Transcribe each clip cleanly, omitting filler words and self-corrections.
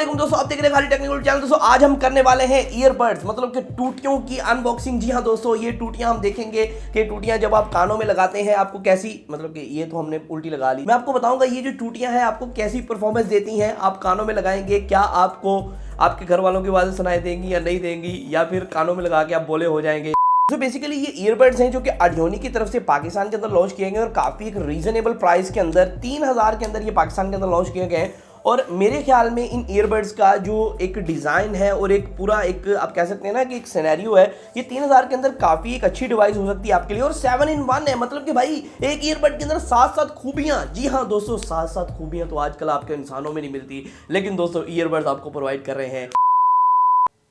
वालेकुम दोस्तों, आप देख रहे हैं खाली टेक्निकल चैनल। दोस्तों आज हम करने वाले हैं ईयरबड्स मतलब कि टूटियों की अनबॉक्सिंग। जी हाँ दोस्तों, ये टूटियां हम देखेंगे कि टूटियां जब आप कानों में लगाते हैं आपको कैसी, मतलब कि ये तो हमने उल्टी लगा ली। मैं आपको बताऊंगा ये जो टूटियां हैं आपको कैसी परफॉर्मेंस देती हैं। आप कानों में लगाएंगे, क्या आपको आपके घर वालों की आवाज़ें सुनाई देंगी या नहीं देंगी, या फिर कानों में लगा के आप बोले हो जाएंगे। तो बेसिकली ये ईयरबड्स हैं जो कि ऑडियोनिक की तरफ से पाकिस्तान के अंदर लॉन्च किए गए और काफ़ी एक रीजनेबल प्राइस के अंदर 3000 के अंदर ये पाकिस्तान के अंदर लॉन्च किए गए हैं। और मेरे ख्याल में इन ईयरबड्स का जो एक डिज़ाइन है और एक पूरा एक आप कह सकते हैं ना कि एक सिनेरियो है, ये 3000 के अंदर काफ़ी एक अच्छी डिवाइस हो सकती है आपके लिए। और 7-in-1 है, मतलब कि भाई एक ईयरबड के अंदर 7-7 खूबियाँ। जी हाँ दोस्तों, 7-7 खूबियाँ तो आजकल आपके इंसानों में नहीं मिलती, लेकिन दोस्तों ईयरबड्स आपको प्रोवाइड कर रहे हैं।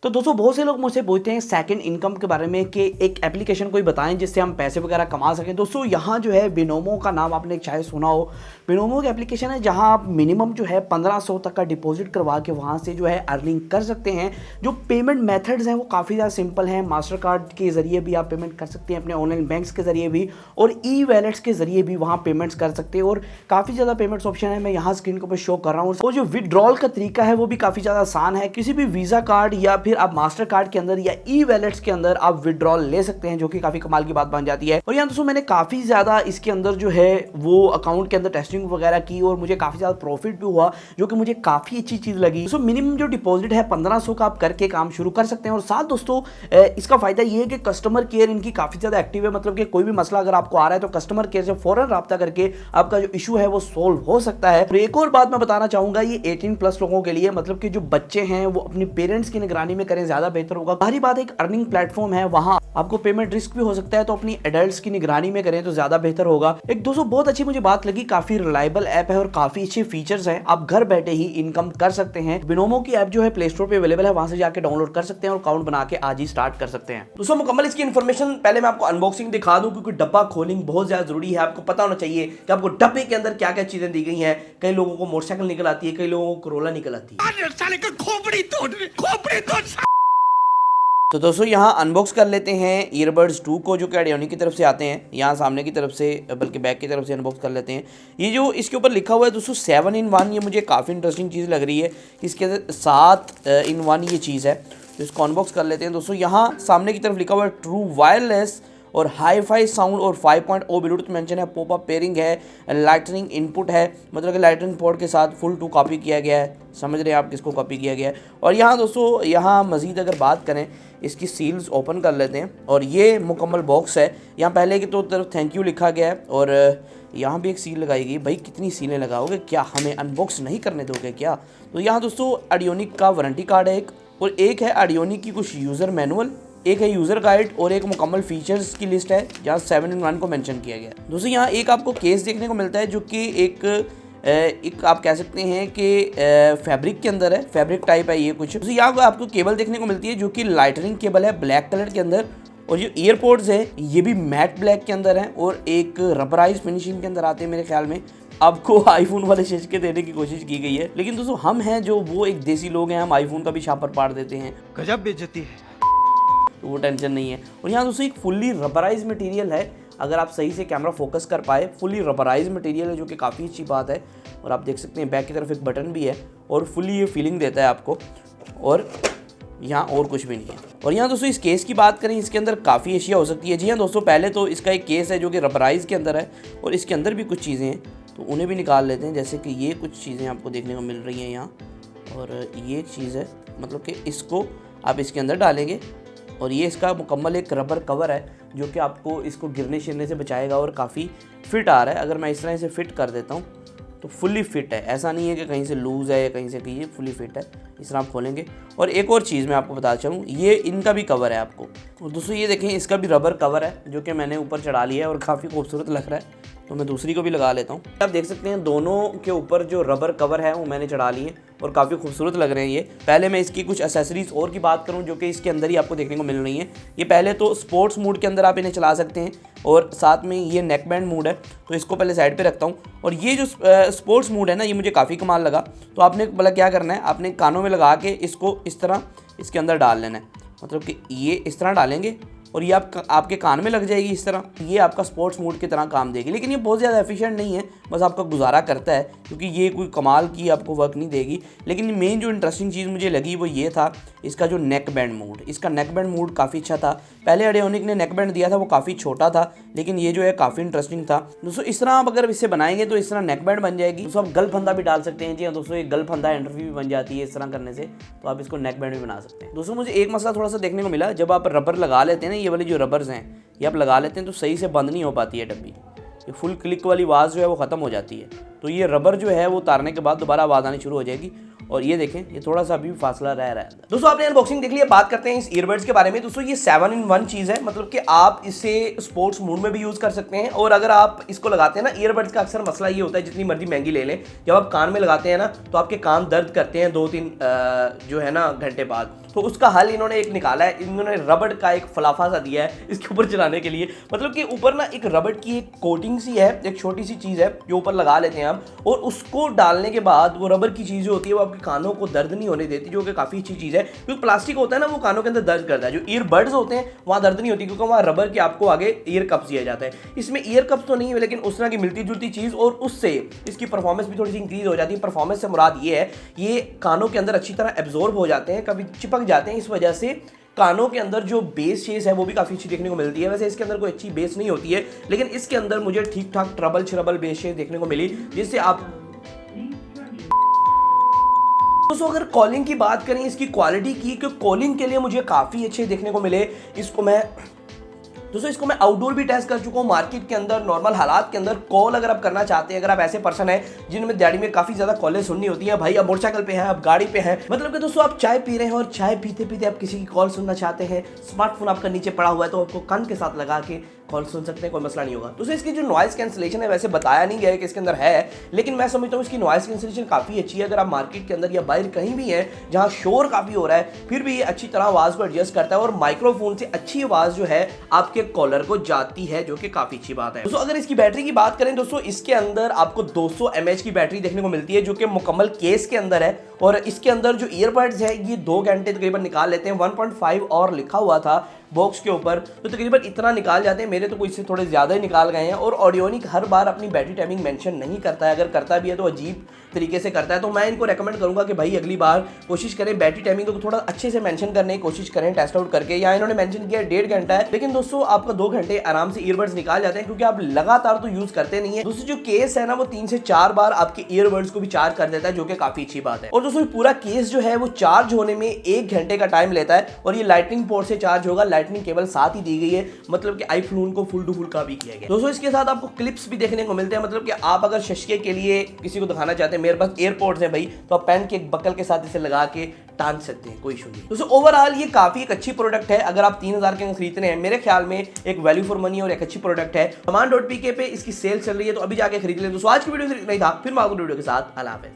तो दोस्तों बहुत से लोग मुझसे पूछते हैं सेकंड इनकम के बारे में कि एक एप्लीकेशन कोई बताएं जिससे हम पैसे वगैरह कमा सकें। दोस्तों यहाँ जो है बिनोमो का नाम आपने शायद सुना हो। बिनोमो की एप्लीकेशन है जहाँ आप मिनिमम जो है 1500 तक का डिपॉजिट करवा के वहाँ से जो है अर्निंग कर सकते हैं। जो पेमेंट मेथड्स हैं वो काफ़ी ज़्यादा सिंपल हैं। मास्टर कार्ड के ज़रिए भी आप पेमेंट कर सकते हैं, अपने ऑनलाइन बैंक्स के ज़रिए भी, और ई वैलेट्स के ज़रिए भी वहाँ पेमेंट्स कर सकते हैं। और काफ़ी ज़्यादा पेमेंट्स ऑप्शन है, मैं यहाँ स्क्रीन के ऊपर शो कर रहा हूँ। और जो विड्रॉल का तरीका है वो भी काफ़ी ज़्यादा आसान है। किसी भी वीज़ा कार्ड या फिर आप मास्टर कार्ड के अंदर या ई वैलेट्स के अंदर आप विड्रॉल ले सकते हैं, जो कि काफी कमाल की बात बन जाती है। और यहाँ दोस्तों मैंने काफी ज्यादा इसके अंदर जो है वो अकाउंट के अंदर टेस्टिंग वगैरह की और मुझे काफी ज्यादा प्रॉफिट भी हुआ, जो कि मुझे काफी अच्छी चीज लगी। तो मिनिमम जो डिपॉजिट है 1500 का आप करके काम शुरू कर सकते हैं। और साथ दोस्तों इसका फायदा ये है कि कस्टमर केयर इनकी काफी ज्यादा एक्टिव है, मतलब कि कोई भी मसला अगर आपको आ रहा है तो कस्टमर केयर से फौरन राब्ता करके आपका जो इशू है वो सोल्व हो सकता है। और एक और बात मैं बताना चाहूंगा, ये 18+ लोगों के लिए, मतलब कि जो बच्चे हैं वो अपनी पेरेंट्स की निगरानी में करें, ज्यादा बेहतर होगा। बाहरी बात एक अर्निंग प्लेटफॉर्म है, वहां आपको पेमेंट रिस्क भी हो सकता है, तो अपनी एडल्ट्स की निगरानी में करें तो ज्यादा बेहतर होगा। एक दोस्तों बहुत अच्छी मुझे बात लगी, काफी रिलायबल ऐप है और काफी अच्छे फीचर्स हैं। आप घर बैठे ही इनकम कर सकते हैं। बिनोमो की ऐप जो है प्ले स्टोर पे अवेलेबल है, वहां से जाके डाउनलोड कर सकते हैं और अकाउंट बना के आज ही स्टार्ट कर सकते हैं। दोस्तों मुकम्मल इसकी इन्फॉर्मेशन पहले मैं आपको अनबॉक्सिंग दिखा दूं, क्योंकि डब्बा खोलिंग बहुत ज्यादा जरूरी है। आपको पता होना चाहिए कि आपको डब्बे के अंदर क्या क्या चीजें दी गई हैं। कई लोगों को मोटरसाइकिल निकल आती है, कई लोगों को कोरोला निकल आती है। तो दोस्तों यहाँ अनबॉक्स कर लेते हैं ईयरबड्स 2 को, जो कि ऑडियोनिक की तरफ से आते हैं। यहाँ सामने की तरफ से, बल्कि बैक की तरफ से अनबॉक्स कर लेते हैं। ये जो इसके ऊपर लिखा हुआ है दोस्तों 7-in-1, ये मुझे काफ़ी इंटरेस्टिंग चीज़ लग रही है। इसके अंदर 7-in-1 ये चीज़ है, तो इसको अनबॉक्स कर लेते हैं। दोस्तों यहाँ सामने की तरफ लिखा हुआ है ट्रू वायरलेस और हाई-फाई साउंड और 5.0 ब्लूटूथ मेंशन है, पॉपअप पेयरिंग है, लाइटनिंग इनपुट है, मतलब कि लाइटनिंग पोर्ट के साथ फुल टू कॉपी किया गया है। समझ रहे हैं आप किसको कॉपी किया गया है। और यहाँ दोस्तों यहाँ मज़ीद अगर बात करें, इसकी सील्स ओपन कर लेते हैं और ये मुकम्मल बॉक्स है। यहाँ पहले की तो तरफ थैंक यू लिखा गया है और यहाँ भी एक सील लगाई गई। भाई कितनी सीलें लगाओगे, क्या हमें अनबॉक्स नहीं करने दोगे क्या? तो यहाँ दोस्तों ऑडियोनिक का वारंटी कार्ड है एक, और एक है ऑडियोनिक की कुछ यूज़र मैनुअल, एक है यूज़र गाइड और एक मुकम्मल फीचर्स की लिस्ट है जहाँ 7-in-1 को मेंशन किया गया है। दोस्तों यहाँ एक आपको केस देखने को मिलता है, जो कि एक आप कह सकते हैं कि फैब्रिक के अंदर है, फैब्रिक टाइप है ये कुछ। तो यहाँ आपको केबल देखने को मिलती है जो कि लाइटनिंग केबल है ब्लैक कलर के अंदर, और जो ईयरपोड्स है ये भी मैट ब्लैक के अंदर है और एक रबराइज फिनिशिंग के अंदर आते हैं। मेरे ख्याल में आपको आईफोन वाले शीशे के देने की कोशिश की गई है, लेकिन दोस्तों हम हैं जो वो एक देसी लोग हैं, हम आईफोन का भी छापर पाड़ देते हैं। गजब बेइज्जती है, तो वो टेंशन नहीं है। और यहाँ दोस्तों एक फुल्ली रबराइज मटेरियल है, अगर आप सही से कैमरा फोकस कर पाए, फुल्ली रबराइज मटेरियल है, जो कि काफ़ी अच्छी बात है। और आप देख सकते हैं बैक की तरफ एक बटन भी है और फुल्ली ये फीलिंग देता है आपको, और यहाँ और कुछ भी नहीं है। और यहाँ दोस्तों इस केस की बात करें, इसके अंदर काफ़ी अशिया हो सकती है। जी हाँ दोस्तों, पहले तो इसका एक केस है जो कि रबराइज के अंदर है और इसके अंदर भी कुछ चीज़ें हैं, तो उन्हें भी निकाल लेते हैं। जैसे कि ये कुछ चीज़ें आपको देखने को मिल रही हैं यहाँ, और ये एक चीज़ है, मतलब कि इसको आप इसके अंदर डालेंगे और ये इसका मुकम्मल एक रबर कवर है जो कि आपको इसको गिरने शिरने से बचाएगा और काफ़ी फिट आ रहा है। अगर मैं इस तरह से फिट कर देता हूँ तो फुल्ली फिट है, ऐसा नहीं है कि कहीं से लूज़ है या कहीं से कहीं, ये फुल्ली फिट है। इस तरह आप खोलेंगे। और एक और चीज़ मैं आपको बता चलूँ, ये इनका भी कवर है आपको, और दोस्तों ये देखें इसका भी रबर कवर है जो कि मैंने ऊपर चढ़ा लिया है और काफ़ी खूबसूरत लग रहा है। तो मैं दूसरी को भी लगा लेता हूँ। आप देख सकते हैं दोनों के ऊपर जो रबर कवर है वो मैंने चढ़ा लिए और काफ़ी खूबसूरत लग रहे हैं ये। पहले मैं इसकी कुछ एसेसरीज और की बात करूँ जो कि इसके अंदर ही आपको देखने को मिल रही हैं। ये पहले तो स्पोर्ट्स मोड के अंदर आप इन्हें चला सकते हैं, और साथ में ये नेक बैंड मोड है, तो इसको पहले साइड पे रखता हूँ। और ये जो स्पोर्ट्स मोड है ना, ये मुझे काफ़ी कमाल लगा। तो आपने मतलब क्या करना है, आपने कानों में लगा के इसको इस तरह इसके अंदर डाल लेना है, मतलब कि ये इस तरह डालेंगे और ये आपके कान में लग जाएगी इस तरह। ये आपका स्पोर्ट्स मोड की तरह काम देगी, लेकिन ये बहुत ज़्यादा एफिशिएंट नहीं है, बस आपका गुजारा करता है, क्योंकि ये कोई कमाल की आपको वर्क नहीं देगी। लेकिन मेन जो इंटरेस्टिंग चीज़ मुझे लगी वो ये था इसका जो नेक बैंड मोड। इसका नेक बैंड मोड काफ़ी अच्छा था। पहले एडियोनिक ने नेक बैंड दिया था वो काफ़ी छोटा था, लेकिन ये जो है काफ़ी इंटरेस्टिंग था दोस्तों। इस तरह आप अगर इसे बनाएंगे तो इस तरह नेक बैंड बन जाएगी दोस्तों। आप गल फंदा भी डाल सकते हैं। जी हाँ दोस्तों, ये गल फंदा इंटरव्यू भी बन जाती है इस तरह करने से, तो आप इसको नेक बैंड भी बना सकते हैं दोस्तों। मुझे एक मसला थोड़ा सा देखने को मिला, जब आप रबर लगा लेते हैं ना, ये वाली जो रबर्स हैं ये आप लगा लेते हैं तो सही से बंद नहीं हो पाती है डब्बी। ये फुल क्लिक वाली आवाज़ जो है वो ख़त्म हो जाती है, तो ये रबर जो है वो उतारने के बाद दोबारा आवाज़ आनी शुरू हो जाएगी। और ये देखें, ये थोड़ा सा अभी भी फासला रह रहा है। दोस्तों आपने अनबॉक्सिंग देख लिया, बात करते हैं इस ईयरबड्स के बारे में। दोस्तों ये 7-in-1 चीज़ है, मतलब कि आप इसे स्पोर्ट्स मोड में भी यूज़ कर सकते हैं। और अगर आप इसको लगाते हैं ना, ईयरबड्स का अक्सर मसला ये होता है, जितनी मर्जी महंगी ले लें, जब आप कान में लगाते हैं ना तो आपके कान दर्द करते हैं 2-3 जो है ना घंटे बाद। तो उसका हल इन्होंने एक निकाला है, इन्होंने रबड़ का एक फलाफा सा दिया है इसके ऊपर चलाने के लिए। मतलब कि ऊपर ना एक रबड़ की एक कोटिंग सी है, एक छोटी सी चीज़ है जो ऊपर लगा लेते हैं आप, और उसको डालने के बाद वो रबड़ की चीज़ जो होती है वो आपके कानों को दर्द नहीं होने देती, जो कि काफ़ी अच्छी चीज़ है। क्योंकि प्लास्टिक होता है ना वो कानों के अंदर दर्द करता है। जो ईयरबड्स होते हैं वहाँ दर्द नहीं होती, क्योंकि वहाँ रबर के आपको आगे ईयर कप्स दिया जाता है। इसमें ईयर कप्स तो नहीं है, लेकिन उस तरह की मिलती जुलती चीज़, और उससे इसकी परफॉर्मेंस भी थोड़ी सी इंक्रीज हो जाती है। परफॉर्मेंस से मुराद ये है, ये कानों के अंदर अच्छी तरह एब्जॉर्ब हो जाते हैं, कभी चिपक जाते हैं, इस वजह से कानों के अंदर जो बेस शेस है वो भी काफ़ी अच्छी देखने को मिलती है। वैसे इसके अंदर कोई अच्छी बेस नहीं होती है, लेकिन इसके अंदर मुझे ठीक ठाक ट्रबल बेस शेस देखने को मिली, जिससे आप दोस्तों अगर कॉलिंग की बात करें, इसकी क्वालिटी की, क्योंकि कॉलिंग के लिए मुझे काफ़ी अच्छे देखने को मिले। इसको मैं आउटडोर भी टेस्ट कर चुका हूँ, मार्केट के अंदर नॉर्मल हालात के अंदर कॉल अगर आप करना चाहते हैं, अगर आप ऐसे पर्सन हैं जिनमें दिहाड़ी में काफ़ी ज़्यादा कॉलें सुननी होती है, भाई आप मोटरसाइकिल पे हैं, आप गाड़ी पे हैं, मतलब कि दोस्तों आप चाय पी रहे हैं और चाय पीते पीते आप किसी की कॉल सुनना चाहते हैं, स्मार्टफोन आपका नीचे पड़ा हुआ है तो आपको कान के साथ लगा के कॉल सुन सकते हैं, कोई मसला नहीं होगा। तो इसकी जो नॉइस कैंसिलेशन है, वैसे बताया नहीं गया है कि इसके अंदर है, लेकिन मैं समझता हूँ इसकी नॉइस कैंसिलेशन काफ़ी अच्छी है। अगर आप मार्केट के अंदर या बाहर कहीं भी हैं जहाँ शोर काफ़ी हो रहा है, फिर भी ये अच्छी तरह आवाज़ को एडजस्ट करता है, और माइक्रोफोन से अच्छी आवाज़ जो है आपके कॉलर को जाती है, जो कि काफ़ी अच्छी बात है। दोस्तों अगर इसकी बैटरी की बात करें दोस्तों, इसके अंदर आपको 200 mAh की बैटरी देखने को मिलती है, जो कि मुकम्मल केस के अंदर है। और इसके अंदर जो ईयरबड्स है ये 2 घंटे तकरीबन निकाल लेते हैं। 1.5 और लिखा हुआ था बॉक्स के ऊपर, तो तकरीबन इतना निकाल जाते हैं। मेरे तो कोई इससे थोड़े ज़्यादा ही निकाल गए हैं। और ऑडियोनिक हर बार अपनी बैटरी टाइमिंग मेंशन नहीं करता है, अगर करता भी है तो अजीब तरीके से करता है। तो मैं इनको रेकमेंड करूंगा कि भाई अगली बार कोशिश करें बैटरी टाइमिंग को थोड़ा अच्छे से मेंशन करने की कोशिश करें, टेस्ट आउट करके। यहाँ इन्होंने मेंशन किया 1.5 घंटा है, लेकिन दोस्तों आपका 2 घंटे आराम से ईयरबड्स निकाल जाते हैं, क्योंकि आप लगातार तो यूज करते नहीं है। दोस्तों जो केस है ना वो 3 से 4 बार आपके ईयरबड्स को भी चार्ज कर देता है, जो कि काफी अच्छी बात है। और दोस्तों पूरा केस जो है वो चार्ज होने में 1 घंटे का टाइम लेता है, और ये लाइटनिंग पोर्ट से चार्ज होगा। लाइटनिंग केबल साथ ही दी गई है, मतलब कि आईफोन को फुल टू फुल का भी किया गया। दोस्तों इसके साथ आपको क्लिप्स भी देखने को मिलते हैं, मतलब कि आप अगर शशके के लिए किसी को दिखाना चाहते हैं, मेरे पास एयरपोर्ट्स है भाई, तो आप पेन के एक बकल के साथ इसे लगा के टांग सकते हैं, कोई इशू नहीं। दोस्तों ओवरऑल ये काफी एक अच्छी प्रोडक्ट है। अगर आप 3000 के खरीदते हैं, मेरे ख्याल में एक वैल्यू फॉर मनी और एक अच्छी प्रोडक्ट है। Command.pk पे इसकी सेल चल रही है, तो अभी जाके खरीद लें। दोस्तों आज की वीडियो से नहीं था, फिर मैं आपको वीडियो के साथ अल्लाह हाफ़िज़।